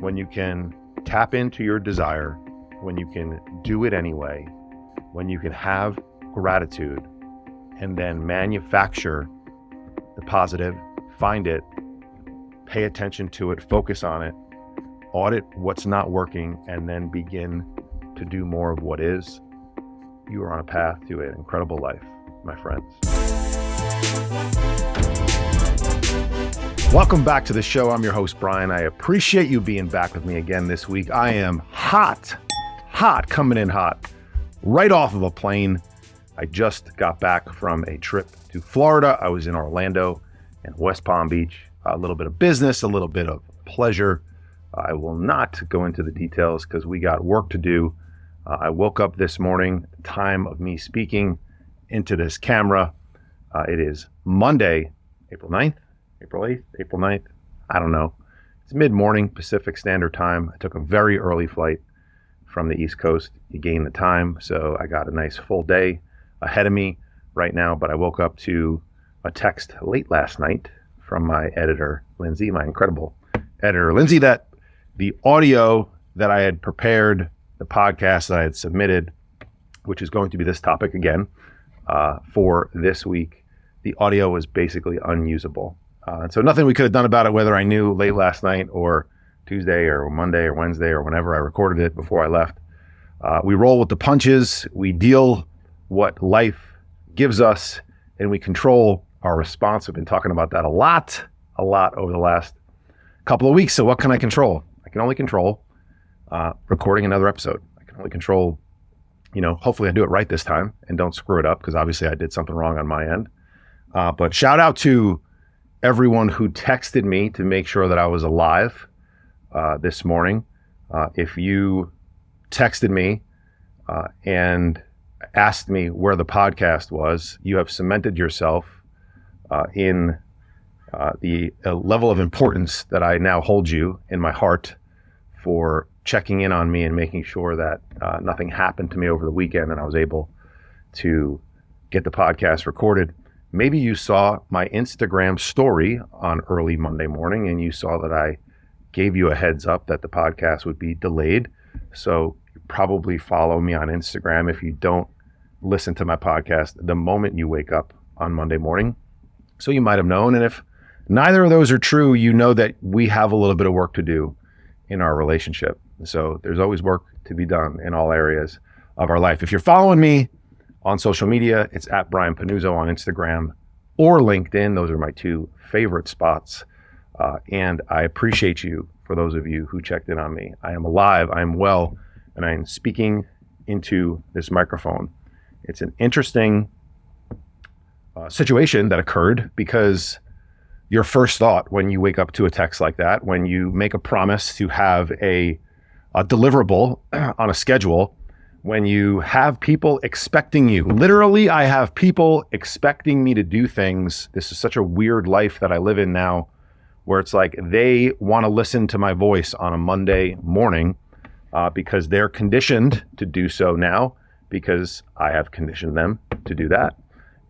when you can tap into your desire, when you can do it anyway, when you can have gratitude and then manufacture the positive, find it, pay attention to it, focus on it, audit what's not working, and then begin to do more of what is, you are on a path to an incredible life, my friends. Welcome back to the show. I'm your host, Brian. I appreciate you being back with me again this week. I am hot, coming in hot, right off of a plane. I just got back from a trip to Florida. I was in Orlando and West Palm Beach. A little bit of business, a little bit of pleasure. I will not go into the details because we got work to do. I woke up this morning, time of me speaking into this camera. It is Monday, April 9th, April 8th, April 9th. I don't know. It's mid-morning Pacific Standard Time. I took a very early flight from the East Coast. You gain the time, so I got a nice full day ahead of me right now, but I woke up to a text late last night from my editor, Lindsay, my incredible editor, Lindsay, that the audio that I had prepared, the podcast that I had submitted, which is going to be this topic again for this week, the audio was basically unusable. And so nothing we could have done about it, whether I knew late last night or Tuesday or Monday or Wednesday or whenever I recorded it before I left. We roll with the punches. We deal what life gives us, and we control our response. I've been talking about that a lot over the last couple of weeks. So what can I control? I can only control recording another episode. I can only control, hopefully I do it right this time and don't screw it up, because obviously I did something wrong on my end. But shout out to everyone who texted me to make sure that I was alive this morning. If you texted me and asked me where the podcast was, you have cemented yourself in the level of importance that I now hold you in my heart for checking in on me and making sure that nothing happened to me over the weekend and I was able to get the podcast recorded. Maybe you saw my Instagram story on early Monday morning and you saw that I gave you a heads up that the podcast would be delayed. So you probably follow me on Instagram if you don't listen to my podcast the moment you wake up on Monday morning. So you might have known. And if neither of those are true, you know that we have a little bit of work to do in our relationship. So there's always work to be done in all areas of our life. If you're following me on social media, it's at Brian Pannuzzo on Instagram or LinkedIn. Those are my two favorite spots. And I appreciate you for those of you who checked in on me. I am alive, I am well, and I am speaking into this microphone. It's an interesting situation that occurred, because your first thought when you wake up to a text like that, when you make a promise to have a deliverable on a schedule, when you have people expecting you, literally I have people expecting me to do things. This is such a weird life that I live in now, where it's like they want to listen to my voice on a Monday morning because they're conditioned to do so now, because I have conditioned them to do that.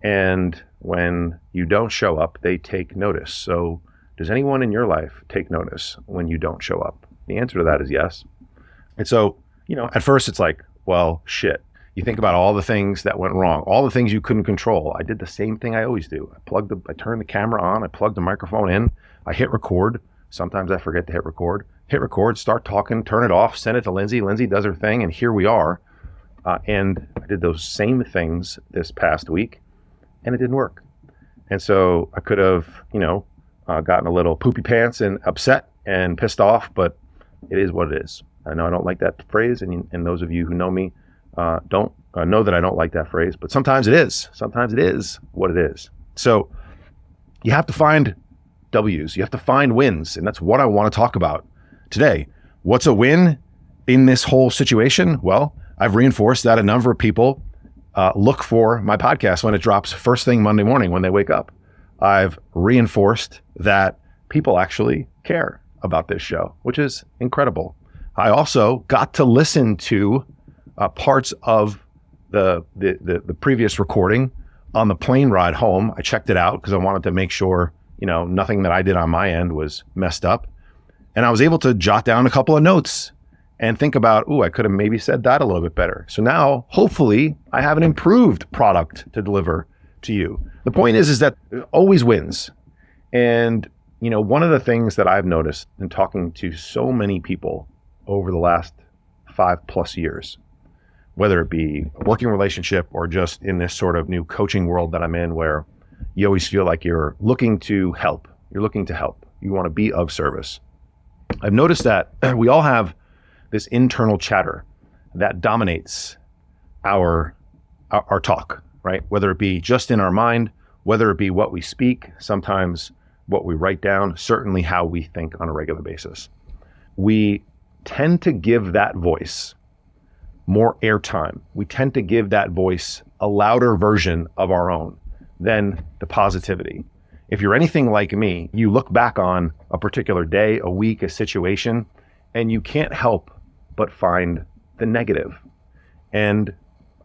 And when you don't show up, they take notice. So does anyone in your life take notice when you don't show up? The answer to that is yes. And so, at first it's like, well, shit. You think about all the things that went wrong, all the things you couldn't control. I did the same thing I always do. I turned the camera on, I plugged the microphone in, I hit record. Sometimes I forget to hit record, start talking, turn it off, send it to Lindsay. Lindsay does her thing, and here we are. And I did those same things this past week, and it didn't work. And so I could have, gotten a little poopy pants and upset and pissed off, but it is what it is. I know I don't like that phrase, and those of you who know me don't know that I don't like that phrase, but sometimes it is. Sometimes it is what it is. So you have to find W's. You have to find wins, and that's what I want to talk about today. What's a win in this whole situation? Well, I've reinforced that a number of people look for my podcast when it drops first thing Monday morning when they wake up. I've reinforced that people actually care about this show, which is incredible. I also got to listen to parts of the previous recording on the plane ride home. I checked it out because I wanted to make sure, nothing that I did on my end was messed up. And I was able to jot down a couple of notes and think about, I could have maybe said that a little bit better. So now, hopefully, I have an improved product to deliver to you. The point is that it always wins. And, one of the things that I've noticed in talking to so many people over the last 5+ years, whether it be a working relationship or just in this sort of new coaching world that I'm in, where you always feel like you're looking to help. You're looking to help. You want to be of service. I've noticed that we all have this internal chatter that dominates our talk, right? Whether it be just in our mind, whether it be what we speak, sometimes what we write down, certainly how we think on a regular basis. We tend to give that voice more airtime. We tend to give that voice a louder version of our own than the positivity. If you're anything like me, you look back on a particular day, a week, a situation, and you can't help but find the negative. And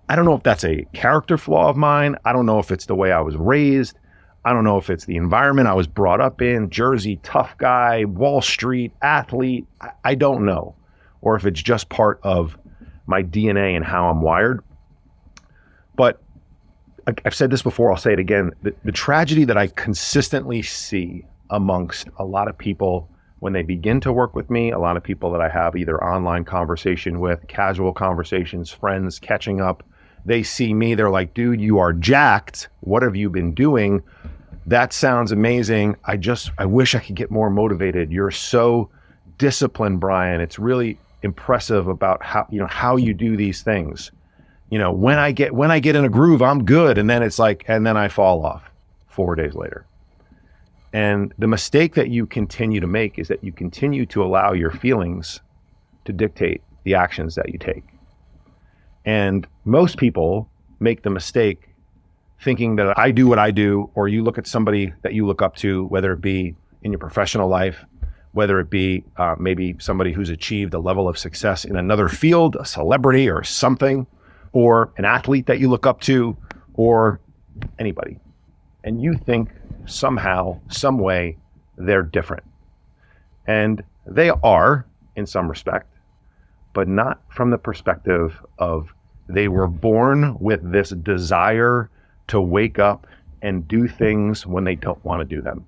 I don't know if that's a character flaw of mine. I don't know if it's the way I was raised. I don't know if it's the environment I was brought up in, Jersey, tough guy, Wall Street, athlete. I don't know. Or if it's just part of my DNA and how I'm wired. But I've said this before, I'll say it again. The tragedy that I consistently see amongst a lot of people when they begin to work with me, a lot of people that I have either online conversation with, casual conversations, friends catching up, they see me, they're like, dude, you are jacked. What have you been doing? That sounds amazing. I wish I could get more motivated. You're so disciplined, Brian. It's really impressive about how you do these things. When I get in a groove, I'm good. And then and then I fall off 4 days later. And the mistake that you continue to make is that you continue to allow your feelings to dictate the actions that you take. And most people make the mistake thinking that I do what I do, or you look at somebody that you look up to, whether it be in your professional life, whether it be maybe somebody who's achieved a level of success in another field, a celebrity or something, or an athlete that you look up to, or anybody. And you think somehow, some way, they're different. And they are in some respect, but not from the perspective of they were born with this desire to wake up and do things when they don't want to do them.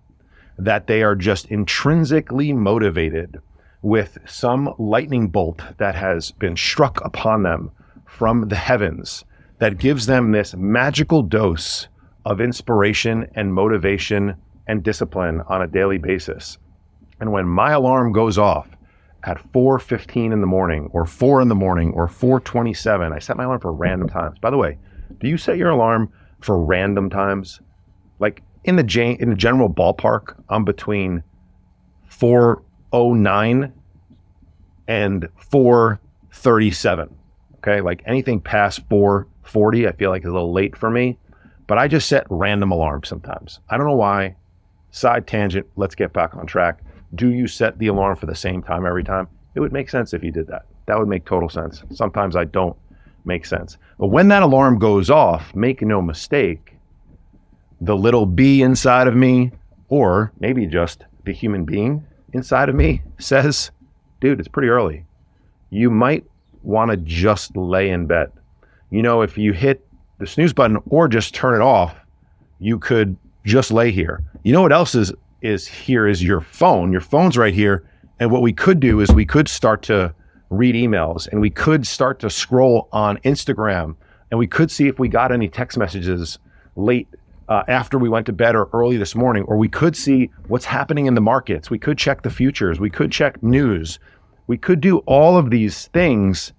That they are just intrinsically motivated with some lightning bolt that has been struck upon them from the heavens that gives them this magical dose of inspiration and motivation and discipline on a daily basis. And when my alarm goes off at 4:15 in the morning or 4 in the morning or 4:27, I set my alarm for random times. By the way, do you set your alarm for random times? Like in the general ballpark, I'm between 4:09 and 4:37. Okay, like anything past 4:40, I feel like is a little late for me. But I just set random alarms sometimes. I don't know why. Side tangent, let's get back on track. Do you set the alarm for the same time every time? It would make sense if you did that. That would make total sense. Sometimes I don't make sense. But when that alarm goes off, make no mistake, the little bee inside of me, or maybe just the human being inside of me, says, dude, it's pretty early. You might want to just lay in bed. If you hit the snooze button or just turn it off, you could just lay here. You know what else is here is your phone. Your phone's right here. And what we could do is we could start to read emails, and we could start to scroll on Instagram, and we could see if we got any text messages late after we went to bed or early this morning, or we could see what's happening in the markets. We could check the futures. We could check news. We could do all of these things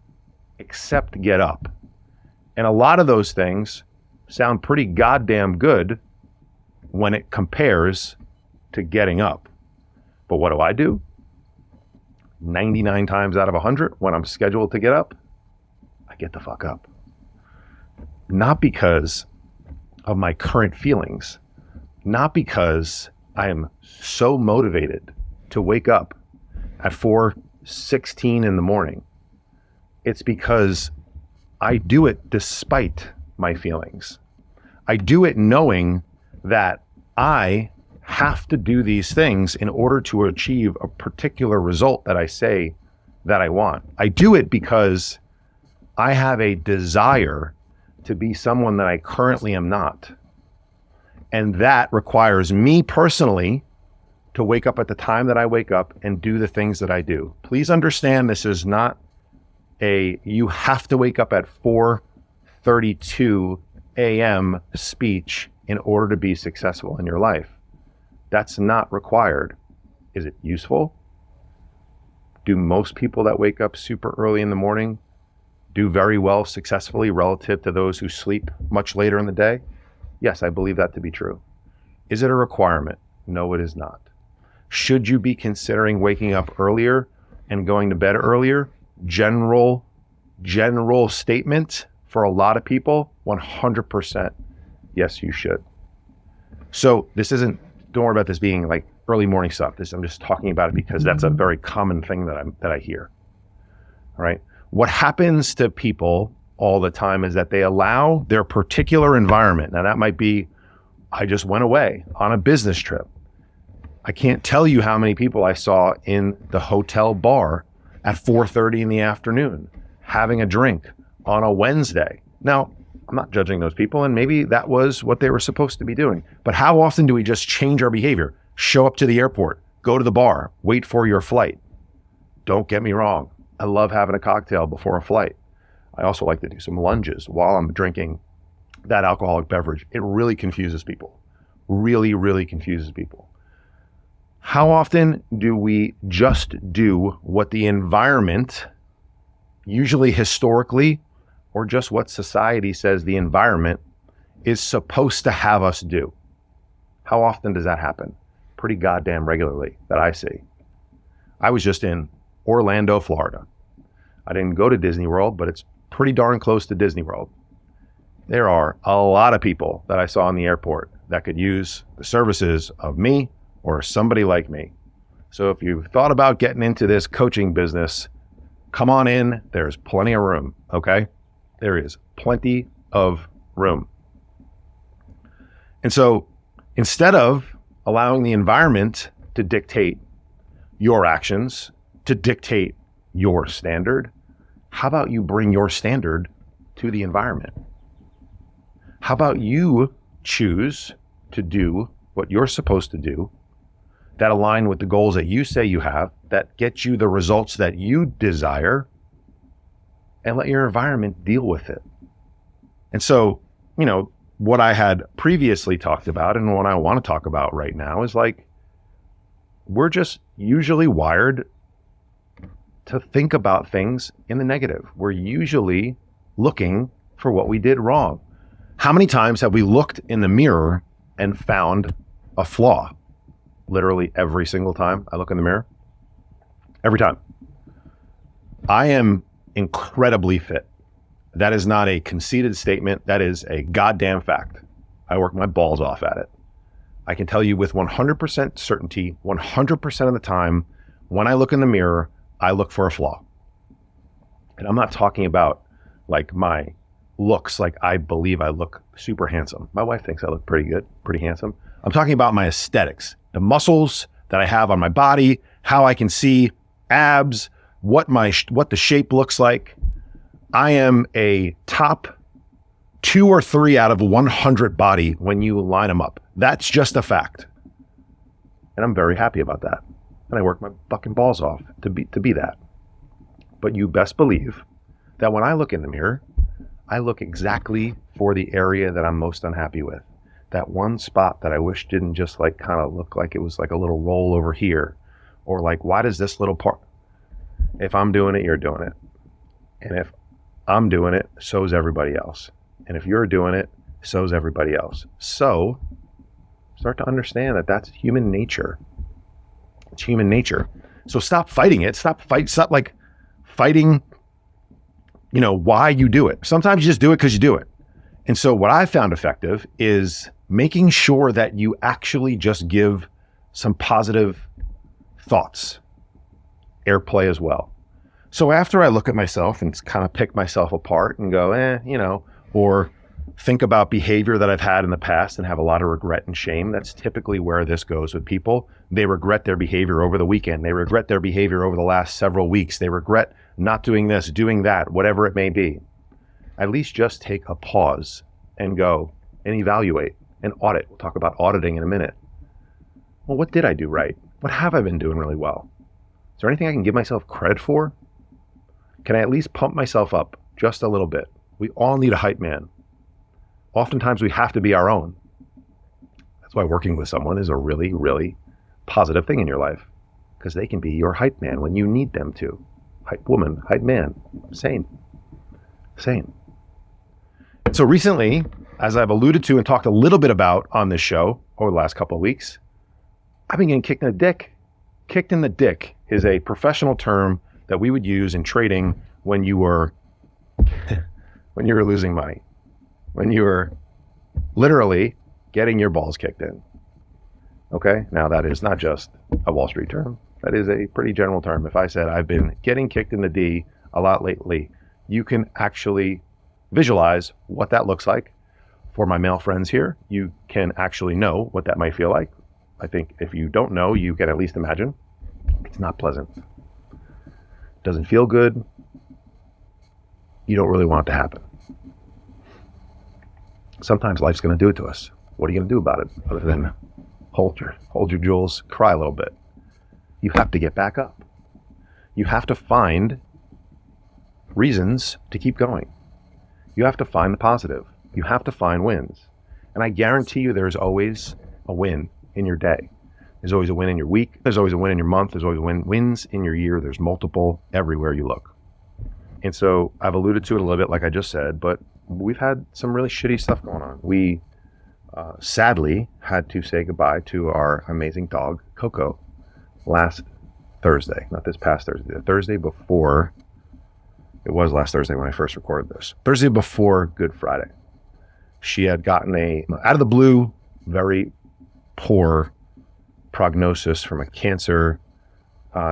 except get up. And a lot of those things sound pretty goddamn good when it compares to getting up. But what do? 99 times out of 100, when I'm scheduled to get up, I get the fuck up. Not because of my current feelings, not because I am so motivated to wake up at 4:16 in the morning. It's because I do it despite my feelings. I do it knowing that I have to do these things in order to achieve a particular result that I say that I want. I do it because I have a desire to be someone that I currently am not. And that requires me personally to wake up at the time that I wake up and do the things that I do. Please understand, this is not you have to wake up at 4:32 a.m. speech in order to be successful in your life. That's not required. Is it useful? Do most people that wake up super early in the morning do very well successfully relative to those who sleep much later in the day? Yes, I believe that to be true. Is it a requirement? No, it is not. Should you be considering waking up earlier and going to bed earlier? General statement for a lot of people, 100%. Yes, you should. So don't worry about this being like early morning stuff. I'm just talking about it because that's a very common thing that I hear. All right. What happens to people all the time is that they allow their particular environment. Now that might be, I just went away on a business trip. I can't tell you how many people I saw in the hotel bar at 4:30 in the afternoon, having a drink on a Wednesday. Now, I'm not judging those people, and maybe that was what they were supposed to be doing. But how often do we just change our behavior? Show up to the airport, go to the bar, wait for your flight. Don't get me wrong. I love having a cocktail before a flight. I also like to do some lunges while I'm drinking that alcoholic beverage. It really confuses people. Really, really confuses people. How often do we just do what the environment, usually historically, or just what society says the environment is supposed to have us do? How often does that happen? Pretty goddamn regularly that I see. I was just in Orlando, Florida. I didn't go to Disney World, but it's pretty darn close to Disney World. There are a lot of people that I saw in the airport that could use the services of me or somebody like me. So if you've thought about getting into this coaching business, come on in. There's plenty of room, okay? There is plenty of room. And so instead of allowing the environment to dictate your actions, to dictate your standard, how about you bring your standard to the environment? How about you choose to do what you're supposed to do that align with the goals that you say you have, that get you the results that you desire, and let your environment deal with it? And so, what I had previously talked about and what I want to talk about right now is like, we're just usually wired to think about things in the negative. We're usually looking for what we did wrong. How many times have we looked in the mirror and found a flaw? Literally every single time I look in the mirror. Every time. I am incredibly fit. That is not a conceited statement. That is a goddamn fact. I work my balls off at it. I can tell you with 100% certainty, 100% of the time, when I look in the mirror, I look for a flaw. And I'm not talking about like my looks, like I believe I look super handsome. My wife thinks I look pretty good, pretty handsome. I'm talking about my aesthetics, the muscles that I have on my body, how I can see abs, what the shape looks like. I am a top 2 or 3 out of 100 body when you line them up. That's just a fact. And I'm very happy about that. And I work my fucking balls off to be that. But you best believe that when I look in the mirror, I look exactly for the area that I'm most unhappy with. That one spot that I wish didn't just like kind of look like it was like a little roll over here. Or like, why does this little part? If I'm doing it, you're doing it. And if I'm doing it, so's everybody else. And if you're doing it, so's everybody else. So start to understand that that's human nature. It's human nature. So stop fighting it. Stop like fighting, why you do it. Sometimes you just do it because you do it. And so what I found effective is making sure that you actually just give some positive thoughts airplay as well. So after I look at myself and kind of pick myself apart and go, or think about behavior that I've had in the past and have a lot of regret and shame, that's typically where this goes with people. They regret their behavior over the weekend. They regret their behavior over the last several weeks. They regret not doing this, doing that, whatever it may be. At least just take a pause and go and evaluate and audit. We'll talk about auditing in a minute. Well, what did I do right? What have I been doing really well? Is there anything I can give myself credit for? Can I at least pump myself up just a little bit? We all need a hype man. Oftentimes we have to be our own. That's why working with someone is a really, really positive thing in your life, because they can be your hype man when you need them to. Hype woman, hype man, same. So recently, as I've alluded to and talked a little bit about on this show over the last couple of weeks, I've been getting kicked in the dick. Kicked in the dick is a professional term that we would use in trading when you were losing money, when you were literally getting your balls kicked in. Okay, now that is not just a Wall Street term. That is a pretty general term. If I said I've been getting kicked in the D a lot lately, you can actually visualize what that looks like. For my male friends here, you can actually know what that might feel like. I think if you don't know, you can at least imagine. It's not pleasant. Doesn't feel good. You don't really want it to happen. Sometimes life's going to do it to us. What are you going to do about it other than hold your jewels, cry a little bit? You have to get back up. You have to find reasons to keep going. You have to find the positive. You have to find wins. And I guarantee you there's always a win in your day. There's always a win in your week. There's always a win in your month. There's always wins in your year. There's multiple everywhere you look. And so I've alluded to it a little bit, like I just said, but we've had some really shitty stuff going on. We sadly had to say goodbye to our amazing dog, Coco, last Thursday. Not this past Thursday. The Thursday before. It was last Thursday when I first recorded this. Thursday before Good Friday. She had gotten out of the blue, very poor prognosis from a cancer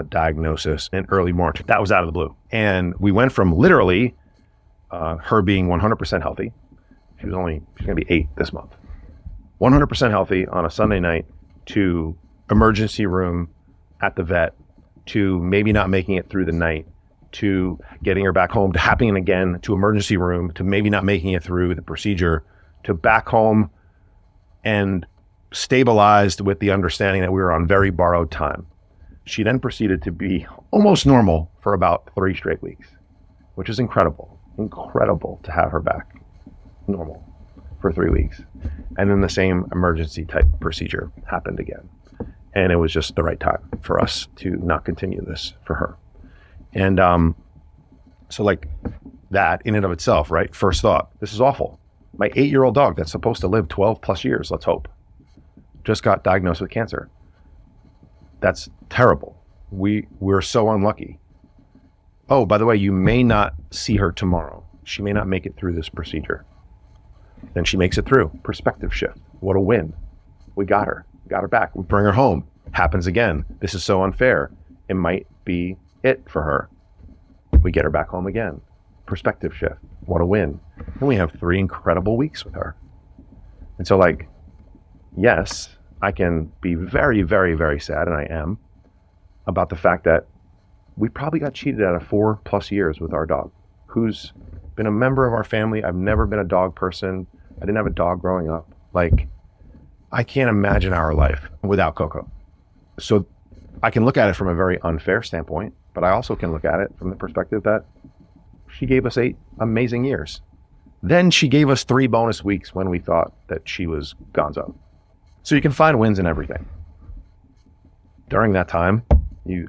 diagnosis in early March. That was out of the blue. And we went from literally her being 100% healthy. She's going to be 8 this month. 100% healthy on a Sunday night to emergency room at the vet, to maybe not making it through the night, to getting her back home, to happening again, to emergency room, to maybe not making it through the procedure, to back home and stabilized with the understanding that we were on very borrowed time. She then proceeded to be almost normal for about 3 straight weeks, which is incredible to have her back normal for 3 weeks. And then the same emergency type procedure happened again. And it was just the right time for us to not continue this for her. And so like that in and of itself, right? First thought, this is awful. My 8-year-old dog that's supposed to live 12 plus years, let's hope, just got diagnosed with cancer. That's terrible. We're so unlucky. Oh, by the way, you may not see her tomorrow. She may not make it through this procedure. Then she makes it through. Perspective shift. What a win. We got her back. We bring her home. Happens again. This is so unfair. It might be it for her. We get her back home again. Perspective shift. What a win. And we have 3 incredible weeks with her. And so like, yes, I can be very, very, very sad, and I am, about the fact that we probably got cheated out of 4+ years with our dog, who's been a member of our family. I've never been a dog person. I didn't have a dog growing up. Like, I can't imagine our life without Coco. So I can look at it from a very unfair standpoint, but I also can look at it from the perspective that she gave us 8 amazing years. Then she gave us 3 bonus weeks when we thought that she was gonzo. So you can find wins in everything. During that time,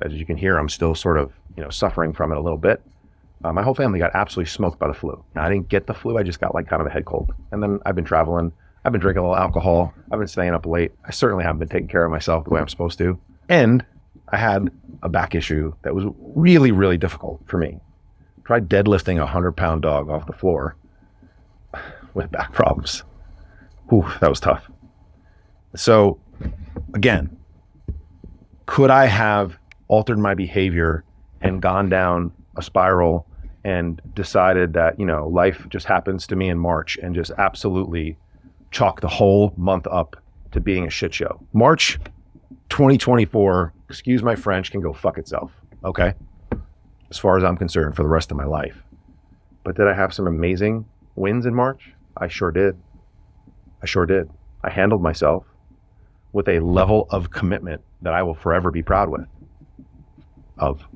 as you can hear, I'm still sort of, suffering from it a little bit. My whole family got absolutely smoked by the flu. Now, I didn't get the flu. I just got like kind of a head cold. And then I've been traveling. I've been drinking a little alcohol. I've been staying up late. I certainly haven't been taking care of myself the way I'm supposed to. And I had a back issue that was really, really difficult for me. Tried deadlifting a 100-pound dog off the floor with back problems. Ooh, that was tough. So again, could I have altered my behavior and gone down a spiral and decided that, life just happens to me in March and just absolutely chalk the whole month up to being a shit show. March 2024, excuse my French, can go fuck itself, okay? As far as I'm concerned, for the rest of my life. But did I have some amazing wins in March? I sure did. I handled myself with a level of commitment that I will forever be proud of.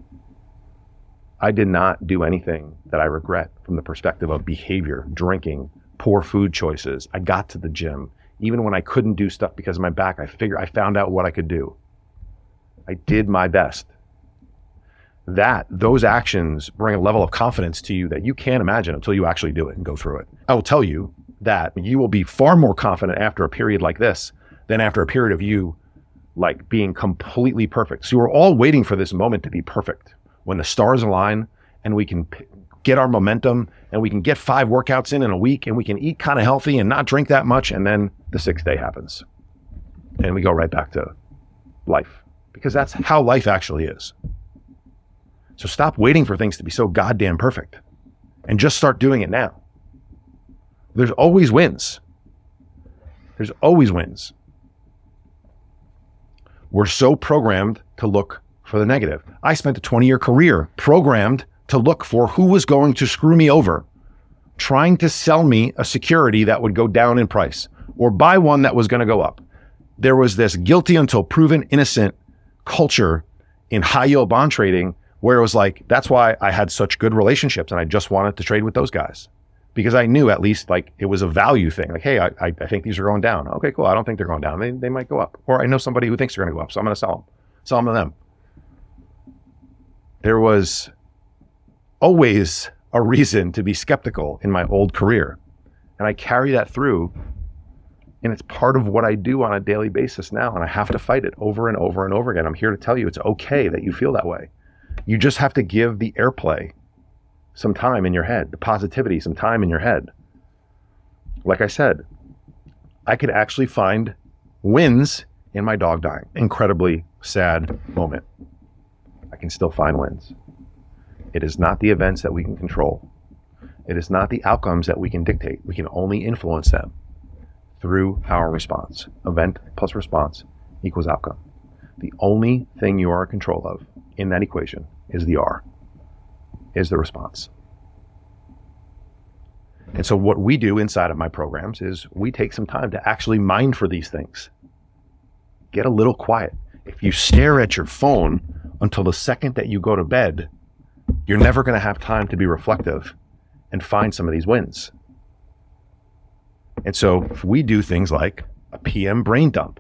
I did not do anything that I regret from the perspective of behavior, drinking, poor food choices. I got to the gym. Even when I couldn't do stuff because of my back, I found out what I could do. I did my best. Those actions bring a level of confidence to you that you can't imagine until you actually do it and go through it. I will tell you that you will be far more confident after a period like this than after a period of you like being completely perfect. So we're all waiting for this moment to be perfect, when the stars align and we can get our momentum and we can get 5 workouts in a week and we can eat kind of healthy and not drink that much. And then the 6th day happens and we go right back to life, because that's how life actually is. So stop waiting for things to be so goddamn perfect and just start doing it now. There's always wins. We're so programmed to look for the negative. I spent a 20-year career programmed to look for who was going to screw me over, trying to sell me a security that would go down in price or buy one that was going to go up. There was this guilty until proven innocent culture in high yield bond trading where it was like, that's why I had such good relationships and I just wanted to trade with those guys, because I knew at least like it was a value thing. Like, hey, I think these are going down. Okay, cool. I don't think they're going down. They might go up. Or I know somebody who thinks they're going to go up, so I'm going to sell them to them. There was always a reason to be skeptical in my old career. And I carry that through, and it's part of what I do on a daily basis now. And I have to fight it over and over and over again. I'm here to tell you it's okay that you feel that way. You just have to give the airplay some time in your head, the positivity, some time in your head. Like I said, I could actually find wins in my dog dying. Incredibly sad moment. I can still find wins. It is not the events that we can control. It is not the outcomes that we can dictate. We can only influence them through our response. Event plus response equals outcome. The only thing you are in control of in that equation is the R, is the response. And so what we do inside of my programs is we take some time to actually mind for these things. Get a little quiet. If you stare at your phone until the second that you go to bed, you're never going to have time to be reflective and find some of these wins. And so if we do things like a PM brain dump,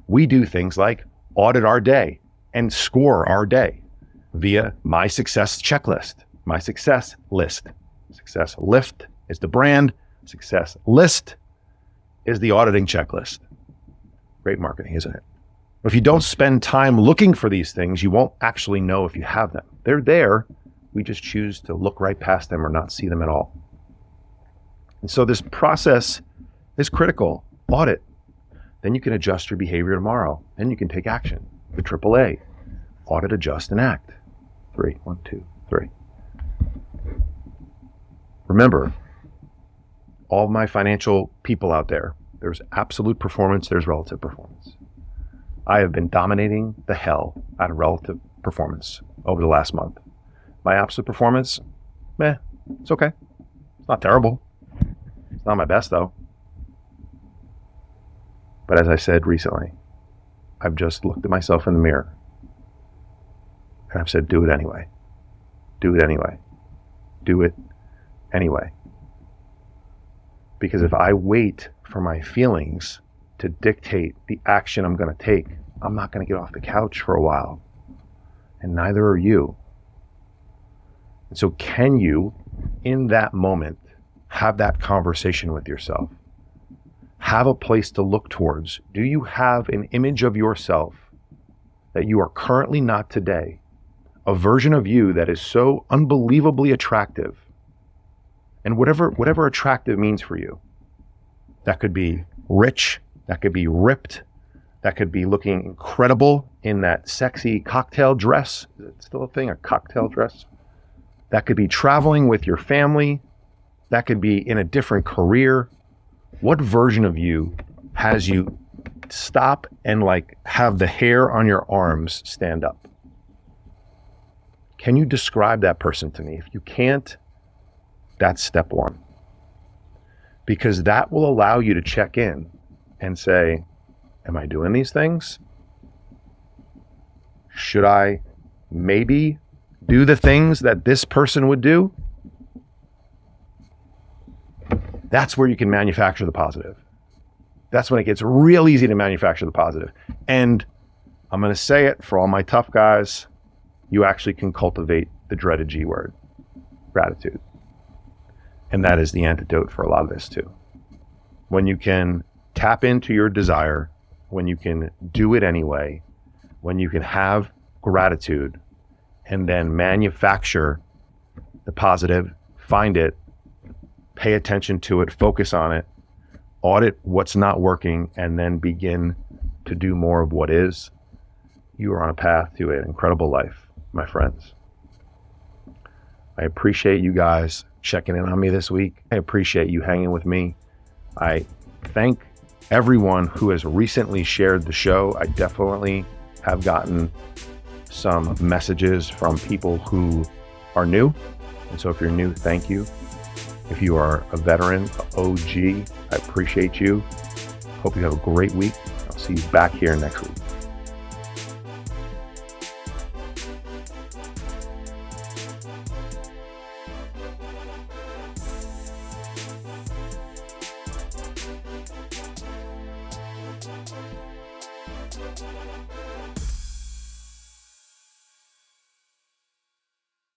we do things like audit our day and score our day via my success checklist, my success list. Success lift is the brand. Success list is the auditing checklist. Great marketing, isn't it? If you don't spend time looking for these things, you won't actually know if you have them. They're there. We just choose to look right past them or not see them at all. And so this process is critical. Audit. Then you can adjust your behavior tomorrow. Then you can take action. The AAA. Audit, adjust, and act. 3. 1, 2, 3. Remember, all my financial people out there, there's absolute performance, there's relative performance. I have been dominating the hell out of relative performance over the last month. My absolute performance, it's okay. It's not terrible. It's not my best though. But as I said recently, I've just looked at myself in the mirror and I've said, do it anyway. Do it anyway. Do it anyway. Because if I wait for my feelings to dictate the action I'm going to take, I'm not going to get off the couch for a while. And neither are you. And so can you, in that moment, have that conversation with yourself? Have a place to look towards. Do you have an image of yourself that you are currently not today? A version of you that is so unbelievably attractive. And whatever attractive means for you. That could be rich, that could be ripped, that could be looking incredible in that sexy cocktail dress. Is it still a thing, a cocktail dress? That could be traveling with your family. That could be in a different career. What version of you has you stop and like have the hair on your arms stand up? Can you describe that person to me? If you can't, that's step one. Because that will allow you to check in and say, am I doing these things? Should I maybe do the things that this person would do? That's where you can manufacture the positive. That's when it gets real easy to manufacture the positive. And I'm going to say it for all my tough guys, you actually can cultivate the dreaded G word, gratitude. And that is the antidote for a lot of this too. When you can tap into your desire, when you can do it anyway, when you can have gratitude and then manufacture the positive, find it, pay attention to it, focus on it, audit what's not working, and then begin to do more of what is, you are on a path to an incredible life, my friends. I appreciate you guys checking in on me this week. I appreciate you hanging with me. I thank everyone who has recently shared the show. I definitely have gotten some messages from people who are new. And so if you're new, thank you. If you are a veteran, OG, I appreciate you. Hope you have a great week. I'll see you back here next week.